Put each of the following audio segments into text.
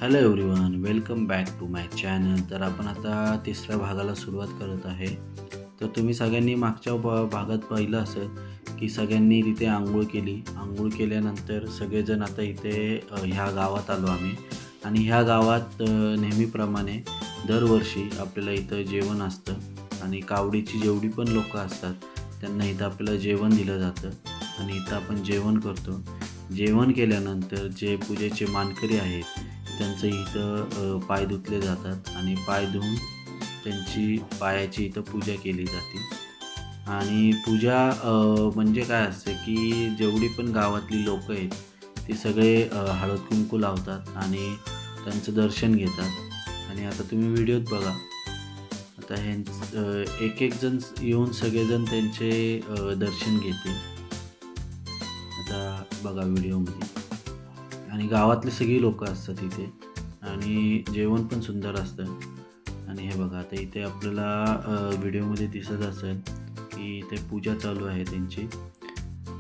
Hello everyone, welcome back to my channel. तर आपण आता तिसऱ्या भागाला सुरुवात करत आहे. तर तुम्ही सगळ्यांनी मागच्या भागात पाहिलं असेल की सगळ्यांनी तिथे अंघोळ केली. अंघोळ केल्यानंतर सगळेजण आता इथे ह्या गावात आलो आम्ही. आणि ह्या गावात नेहमीप्रमाणे दरवर्षी आपल्याला इथं जेवण असतं आणि कावडीची जेवढी पण लोकं असतात त्यांना इथं आपल्याला जेवण दिलं जातं आणि इथं आपण जेवण करतो. जेवण केल्यानंतर जे पूजेचे मानकरी आहेत त्यांचं इथं पाय धुतले जातात आणि पाय धुवून त्यांची पायाची इथं पूजा केली जाते. आणि पूजा म्हणजे काय असते की जेवढी पण गावातली लोकं आहेत ते सगळे हळद कुंकू लावतात आणि त्यांचं दर्शन घेतात. आणि आता तुम्ही व्हिडिओत बघा, आता एक एक जण येऊन सगळेजण त्यांचे दर्शन घेतील. आता बघा व्हिडिओमध्ये. आणि गावातली सगळी लोकं असतात इथे आणि जेवण पण सुंदर असतं. आणि हे बघा, आता इथे आपल्याला व्हिडिओमध्ये दिसत असेल की इथे पूजा चालू आहे त्यांची.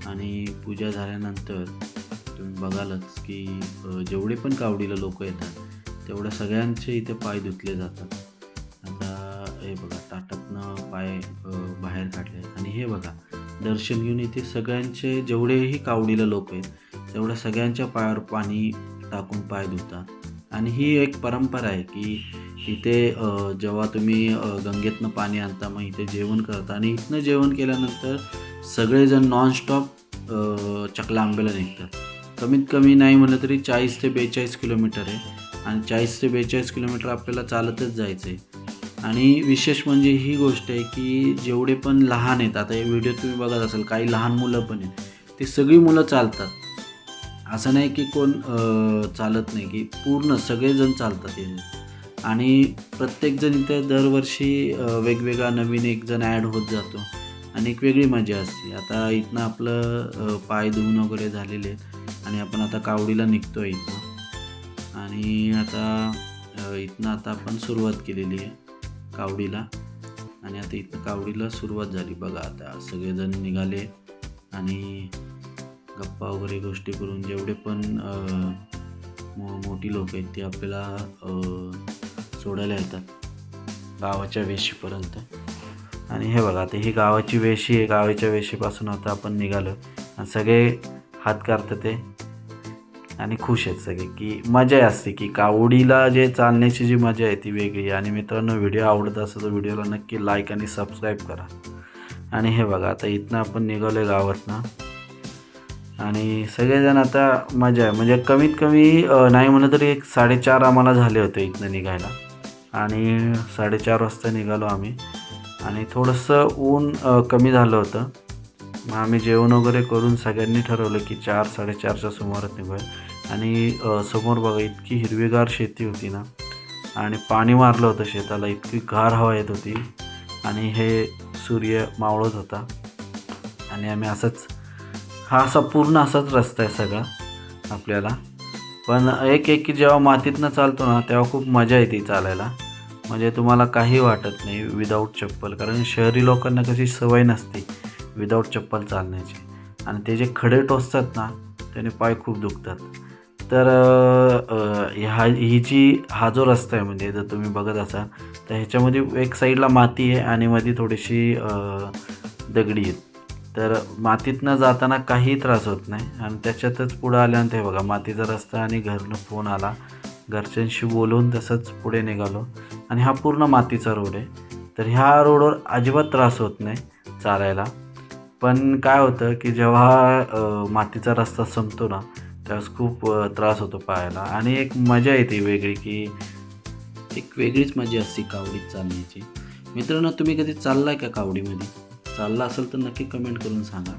आणि पूजा झाल्यानंतर तुम्ही बघालच की जेवढे पण कावडीला लोक येतात तेवढ्या सगळ्यांचे इथे पाय धुतले जातात. आता हे बघा, ताटातनं पाय बाहेर काढले आणि हे बघा, दर्शन घेऊन इथे सगळ्यांचे जेवढेही कावडीला लोक आहेत तेवढ्या सगळ्यांच्या पायावर पाणी टाकून पाय धुतात. आणि ही एक परंपरा आहे की इथे जेव्हा तुम्ही गंगेतनं पाणी आणता मग इथे जेवण करता आणि इथनं जेवण केल्यानंतर सगळेजण नॉनस्टॉप चकला आंब्याला निघतात. कमीत कमी नाही म्हटलं तरी 40 ते 42 किलोमीटर आहे आणि 40 ते 42 किलोमीटर आपल्याला चालतच जायचं आहे. आणि विशेष म्हणजे ही गोष्ट आहे की जेवढे पण लहान आहेत, आता हे व्हिडिओ तुम्ही बघत असाल काही लहान मुलं पण आहेत, ती सगळी मुलं चालतात. असं नाही की कोण चालत नाही, की पूर्ण सगळेजण चालतात इथे. आणि प्रत्येकजण इथे दरवर्षी वेगवेगळा नवीन एक जण ॲड होत जातो आणि एक वेगळी मजा असते. आता इथनं आपलं पाय धुवून वगैरे झालेले आहेत आणि आपण आता कावडीला निघतो आहे इथनं. आणि आता इथनं आता आपण सुरुवात केलेली आहे कावडीला. आणि आता इथनं कावडीला सुरुवात झाली. बघा, आता सगळेजण निघाले आणि गप्पा वगैरे गोष्टी करून जेवढे पण मोठी लोक आहेत ती आपल्याला सोडायला येतात गावाच्या वेशीपर्यंत. आणि हे बघा, आता ही गावाची वेशी आहे. गावाच्या वेशीपासून आता आपण निघालो आणि सगळे हात काढतात ते आणि खुश आहेत सगळे, की मजा असते की कावडीला जे चालण्याची जी मजा आहे ती वेगळी. आणि मित्रांनो, व्हिडिओ आवडत असेल तर व्हिडिओला नक्की लाईक आणि सबस्क्राईब करा. आणि हे बघा, आता इथनं आपण निघालो आहे गावातनं आणि सगळेजण आता मजा आहे. म्हणजे कमीत कमी नाही म्हणलं तरी एक 4:30 आम्हाला झाले होते इथनं निघायला. आणि 4:30 वाजता निघालो आम्ही आणि थोडंसं ऊन कमी झालं होतं. मग आम्ही जेवण वगैरे करून सगळ्यांनी ठरवलं की 4-4:30च्या सुमारास निघूया. आणि समोर बघा, इतकी हिरवीगार शेती होती ना आणि पाणी मारलं होतं शेताला, इतकी गार हवा येत होती आणि हे सूर्य मावळत होता. आणि आम्ही असंच, हा असा पूर्ण असाच रस्ता आहे सगळा आपल्याला. पण एक जेव्हा मातीतनं चालतो ना तेव्हा खूप मजा येते चालायला. म्हणजे तुम्हाला काही वाटत नाही विदाऊट चप्पल, कारण शहरी लोकांना कशी सवय नसते विदाऊट चप्पल चालण्याची. आणि ते जे खडे टोचतात ना त्याने पाय खूप दुखतात. तर हा जो रस्ता आहे, म्हणजे जर तुम्ही बघत असाल तर ह्याच्यामध्ये एक साईडला माती आहे आणि मध्ये थोडीशी दगडी आहेत. तर मातीतनं जाताना काही त्रास होत नाही. आणि त्याच्यातच पुढं आल्यानंतर हे बघा, मातीचा रस्ता आणि घरनं फोन आला, घरच्यांशी बोलून तसंच पुढे निघालो. आणि हा पूर्ण मातीचा रोड आहे. तर ह्या रोडवर अजिबात त्रास होत नाही चालायला. पण काय होतं की जेव्हा मातीचा रस्ता संपतो ना त्यावेळेस खूप त्रास होतो पायाला. आणि एक मजा येते वेगळी, की एक वेगळीच मजा असते कावडीत चालण्याची. मित्रांनो, तुम्ही कधी चाललाय का कावडीमध्ये? चालला असेल तर नक्की कमेंट करून सांगा.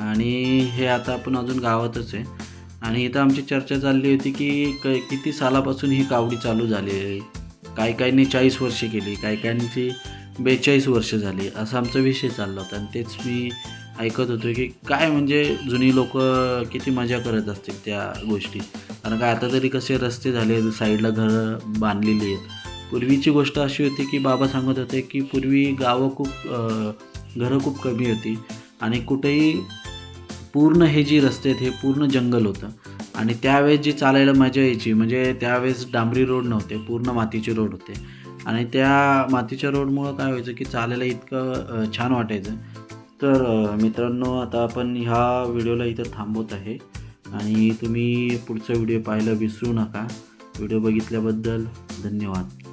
आणि हे आता आपण अजून गावातच आहे आणि इथं आमची चर्चा चालली होती की किती सालापासून ही कावडी चालू झाली आहे. काही काहींनी 40 वर्षे केली, काही काहींची 42 वर्ष झाली, असा आमचा विषय चालला होता. आणि तेच मी ऐकत होतो की काय म्हणजे जुनी लोक किती मजा करत असतील त्या गोष्टी. कारण काय आता तरी कसे रस्ते झाले, साईडला घरं बांधलेली आहेत. पूर्वीची गोष्ट अशी होती की बाबा सांगत होते की पूर्वी गावं घरं खूप कमी होती आणि कुठेही पूर्ण हे जी रस्ते आहेत हे पूर्ण जंगल होतं. आणि त्यावेळेस जी चालायला मजा यायची म्हणजे त्यावेळेस डांबरी रोड नव्हते, पूर्ण मातीचे रोड होते आणि त्या मातीच्या रोडमुळं काय व्हायचं की चालायला इतकं छान वाटायचं. तर मित्रांनो आता आपण ह्या व्हिडिओला इथं थांबवत आहे आणि तुम्ही पुढचा व्हिडिओ पाहायला विसरू नका. व्हिडिओ बघितल्याबद्दल धन्यवाद.